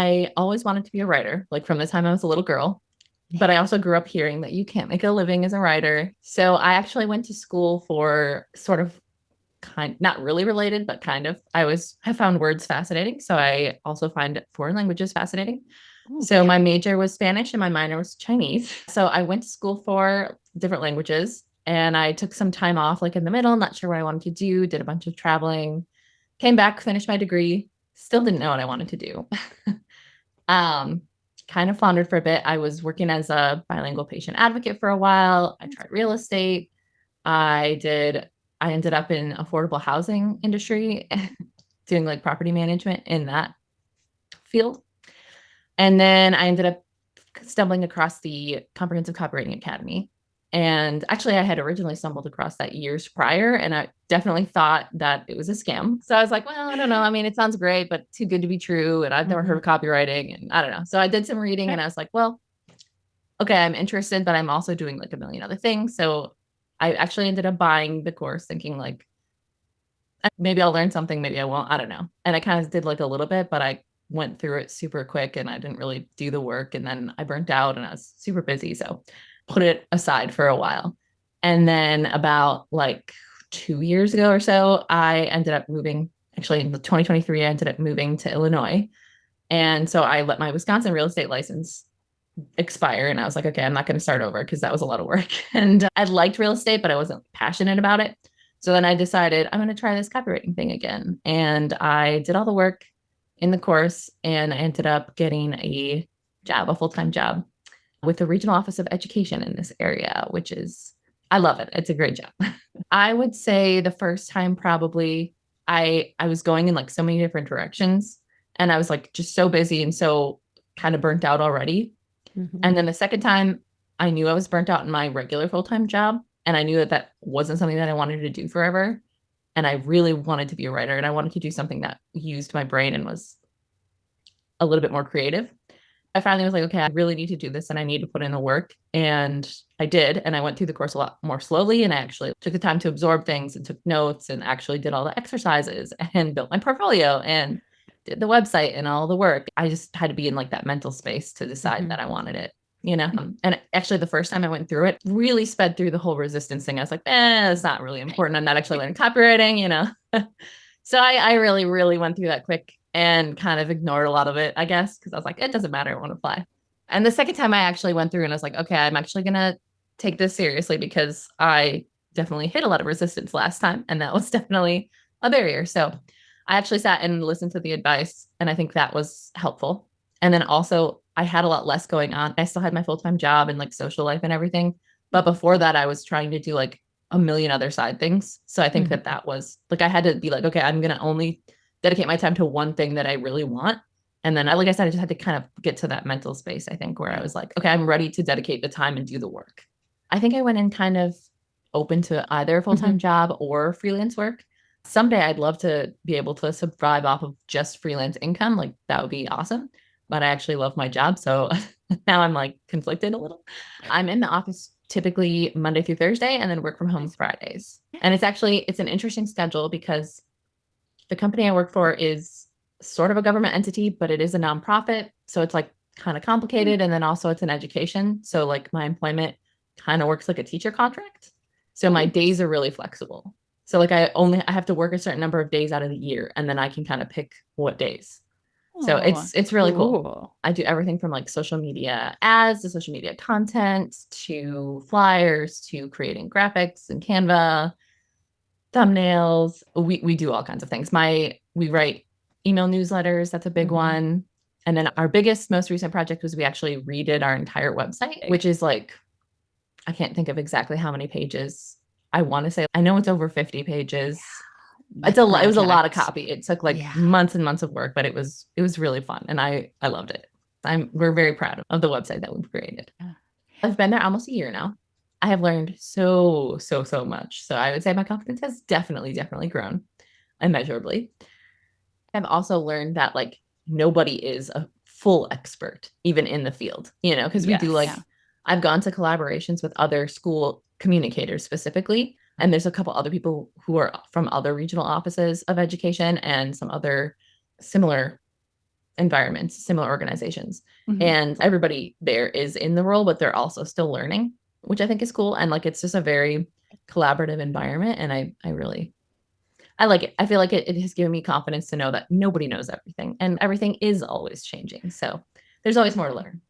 I always wanted to be a writer, like from the time I was a little girl. But I also grew up hearing that you can't make a living as a writer. So I actually went to school for sort of not really related, but kind of. I always have found words fascinating. So I also find foreign languages fascinating. So my major was Spanish and my minor was Chinese. So I went to school for different languages and I took some time off like in the middle, not sure what I wanted to do, did a bunch of traveling, came back, finished my degree, still didn't know what I wanted to do. um, kind of floundered for a bit. I was working as a bilingual patient advocate for a while. I tried real estate. I ended up in affordable housing industry doing like property management in that field. And then I ended up stumbling across the Comprehensive Copywriting Academy. And actually, I had originally stumbled across that years prior, and I definitely thought that it was a scam. So I was like, well, I don't know. I mean, it sounds great, but too good to be true. And I've never heard of copywriting, and I don't know. So I did some reading, and I was like, well, okay, I'm interested, but I'm also doing like a million other things. So I actually ended up buying the course thinking like, maybe I'll learn something, maybe I won't. I don't know. And I kind of did like a little bit, but I went through it super quick and I didn't really do the work. And then I burnt out and I was super busy. So put it aside for a while. And then about like 2 years ago or so, I ended up moving. Actually, in 2023, I ended up moving to Illinois. And so I let my Wisconsin real estate license expire. And I was like, okay, I'm not going to start over because that was a lot of work. And I liked real estate, but I wasn't passionate about it. So then I decided I'm going to try this copywriting thing again. And I did all the work in the course and I ended up getting a job, a full-time job with the regional office of education in this area, which is, I love it. It's a great job. I would say the first time probably I was going in like so many different directions and I was like just so busy and so kind of burnt out already. And then the second time I knew I was burnt out in my regular full-time job and I knew that that wasn't something that I wanted to do forever. And I really wanted to be a writer and I wanted to do something that used my brain and was a little bit more creative. I finally was like, okay, I really need to do this and I need to put in the work. And I did. And I went through the course a lot more slowly. And I actually took the time to absorb things and took notes and actually did all the exercises and built my portfolio and did the website and all the work. I just had to be in like that mental space to decide that I wanted it, you know? And actually the first time I went through it, really sped through the whole resistance thing. I was like, it's not really important. I'm not actually learning copywriting, you know? So I really, really went through that quick and kind of ignored a lot of it, I guess, because I was like, it doesn't matter. I won't apply. And the second time I actually went through and I was like, okay, I'm actually going to take this seriously because I definitely hit a lot of resistance last time. And that was definitely a barrier. So I actually sat and listened to the advice. And I think that was helpful. And then also, I had a lot less going on. I still had my full-time job and like social life and everything. But before that, I was trying to do like a million other side things. So I think that that was like, I had to be like, okay, I'm going to only dedicate my time to one thing that I really want. And then like I said, I just had to kind of get to that mental space, I think, where I was like, okay, I'm ready to dedicate the time and do the work. I think I went in kind of open to either a full-time job or freelance work. Someday I'd love to be able to survive off of just freelance income. Like that would be awesome. But I actually love my job. So now I'm like conflicted a little. I'm in the office typically Monday through Thursday and then work from home Fridays. And it's an interesting schedule because the company I work for is sort of a government entity, but it is a nonprofit. So it's like kind of complicated. And then also it's an education. So like my employment kind of works like a teacher contract. So my days are really flexible. So like I have to work a certain number of days out of the year and then I can kind of pick what days. So it's really cool. I do everything from like social media ads to social media content to flyers to creating graphics and Canva, thumbnails. We do all kinds of things. We write email newsletters. That's a big one. And then our biggest, most recent project was we actually redid our entire website, which is like, I can't think of exactly how many pages. I want to say, I know it's over 50 pages. It was a lot of copy. It took like months and months of work, but it was really fun. And I loved it. We're very proud of the website that we've created. I've been there almost a year now. I have learned so much. So I would say my confidence has definitely grown immeasurably. I've also learned that like nobody is a full expert, even in the field, you know, because we do like, I've gone to collaborations with other school communicators specifically. And there's a couple other people who are from other regional offices of education and some other similar environments, similar organizations. Mhm. And everybody there is in the role, but they're also still learning, which I think is cool. And like, it's just a very collaborative environment. And I like it. I feel like it has given me confidence to know that nobody knows everything and everything is always changing. So there's always more to learn.